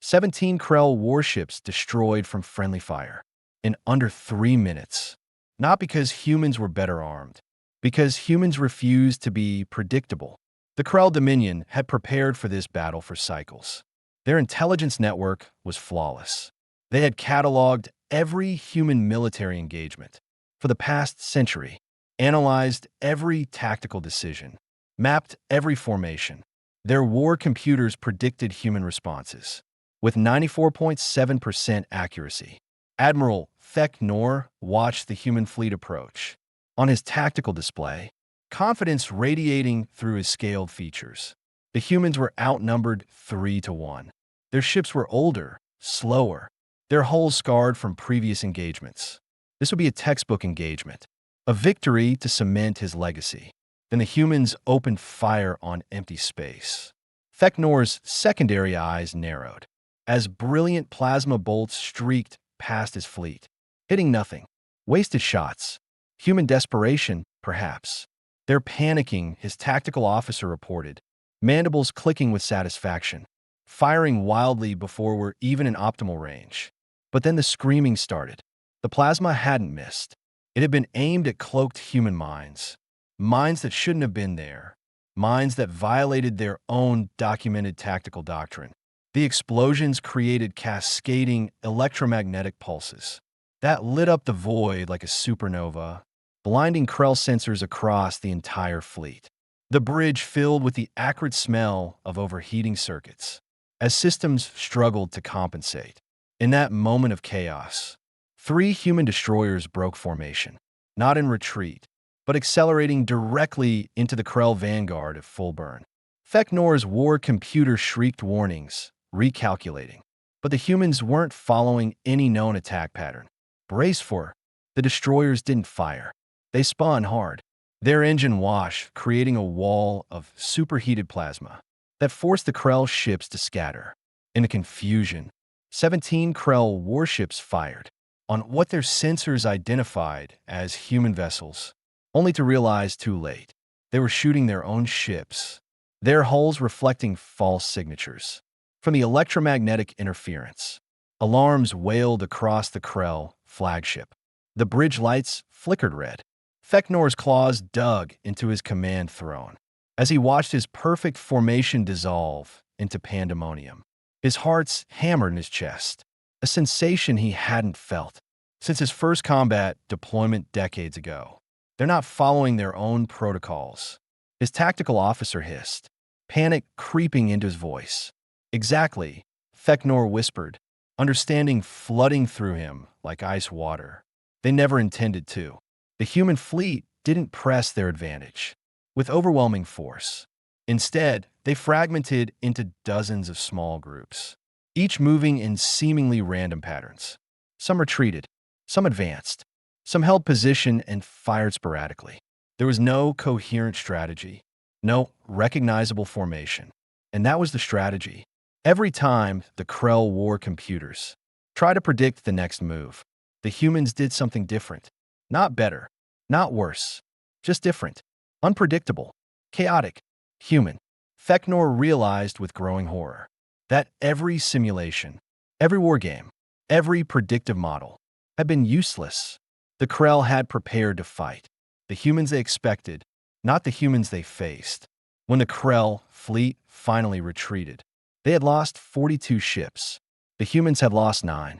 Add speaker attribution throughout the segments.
Speaker 1: 17 Krell warships destroyed from friendly fire in under 3 minutes. Not because humans were better armed, because humans refused to be predictable. The Krell Dominion had prepared for this battle for cycles. Their intelligence network was flawless. They had cataloged every human military engagement for the past century, analyzed every tactical decision, mapped every formation. Their war computers predicted human responses with 94.7% accuracy. Admiral Thek'nor watched the human fleet approach. On his tactical display, confidence radiating through his scaled features. The humans were outnumbered 3-1. Their ships were older, slower, their hulls scarred from previous engagements. This would be a textbook engagement, a victory to cement his legacy. Then the humans opened fire on empty space. Thek'nor's secondary eyes narrowed as brilliant plasma bolts streaked past his fleet, hitting nothing. Wasted shots. Human desperation, perhaps. They're panicking, his tactical officer reported, mandibles clicking with satisfaction, firing wildly before we're even in optimal range. But then the screaming started. The plasma hadn't missed. It had been aimed at cloaked human minds. Minds that shouldn't have been there. Minds that violated their own documented tactical doctrine. The explosions created cascading electromagnetic pulses that lit up the void like a supernova, blinding Krell sensors across the entire fleet. The bridge filled with the acrid smell of overheating circuits as systems struggled to compensate. In that moment of chaos, 3 human destroyers broke formation, not in retreat, but accelerating directly into the Krell vanguard at full burn. Thek'nor's war computer shrieked warnings, recalculating. But the humans weren't following any known attack pattern. Brace for. The destroyers didn't fire. They spun hard. Their engine wash, creating a wall of superheated plasma that forced the Krell ships to scatter. In the confusion, 17 Krell warships fired on what their sensors identified as human vessels, only to realize too late they were shooting their own ships, their hulls reflecting false signatures. From the electromagnetic interference, alarms wailed across the Krell flagship. The bridge lights flickered red. Thek'nor's claws dug into his command throne as he watched his perfect formation dissolve into pandemonium. His heart's hammered in his chest, a sensation he hadn't felt since his first combat deployment decades ago. They're not following their own protocols. His tactical officer hissed, panic creeping into his voice. Exactly, Thek'nor whispered, understanding flooding through him like ice water. They never intended to. The human fleet didn't press their advantage with overwhelming force. Instead, they fragmented into dozens of small groups, each moving in seemingly random patterns. Some retreated, some advanced, some held position and fired sporadically. There was no coherent strategy, no recognizable formation. And that was the strategy. Every time the Krell war computers tried to predict the next move, the humans did something different. Not better, not worse, just different, unpredictable, chaotic, human. Thek'nor realized with growing horror that every simulation, every war game, every predictive model had been useless. The Krell had prepared to fight the humans they expected, not the humans they faced. When the Krell fleet finally retreated, they had lost 42 ships. The humans had lost 9.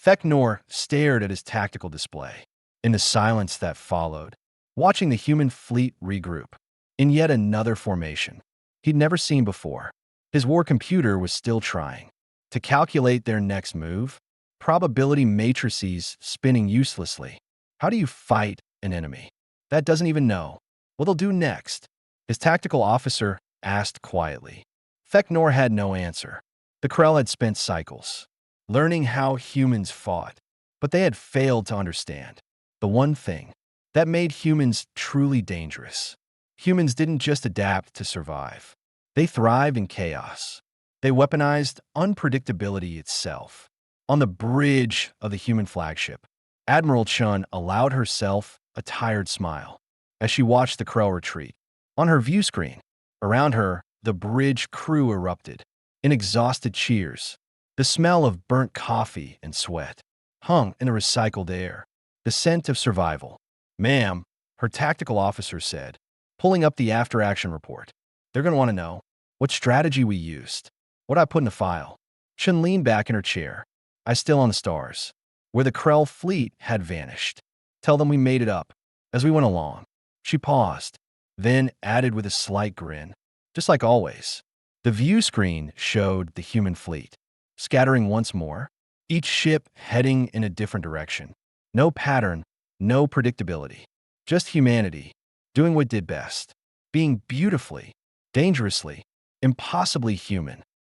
Speaker 1: Thek'nor stared at his tactical display in the silence that followed, watching the human fleet regroup in yet another formation he'd never seen before. His war computer was still trying to calculate their next move, probability matrices spinning uselessly. How do you fight an enemy that doesn't even know what they'll do next? His tactical officer asked quietly. Thek'nor had no answer. The Krell had spent cycles learning how humans fought, but they had failed to understand the one thing that made humans truly dangerous. Humans didn't just adapt to survive. They thrived in chaos. They weaponized unpredictability itself. On the bridge of the human flagship, Admiral Chun allowed herself a tired smile as she watched the Krell retreat. On her view screen, around her, the bridge crew erupted in exhausted cheers. The smell of burnt coffee and sweat hung in the recycled air, the scent of survival. Ma'am, her tactical officer said, pulling up the after-action report. They're going to want to know what strategy we used, what I put in the file. Chen leaned back in her chair. I still on the stars, where the Krell fleet had vanished. Tell them we made it up as we went along. She paused, then added with a slight grin, just like always. The view screen showed the human fleet, scattering once more, each ship heading in a different direction. No pattern, no predictability. Just humanity, doing what it did best. Being beautifully, dangerously, impossibly human.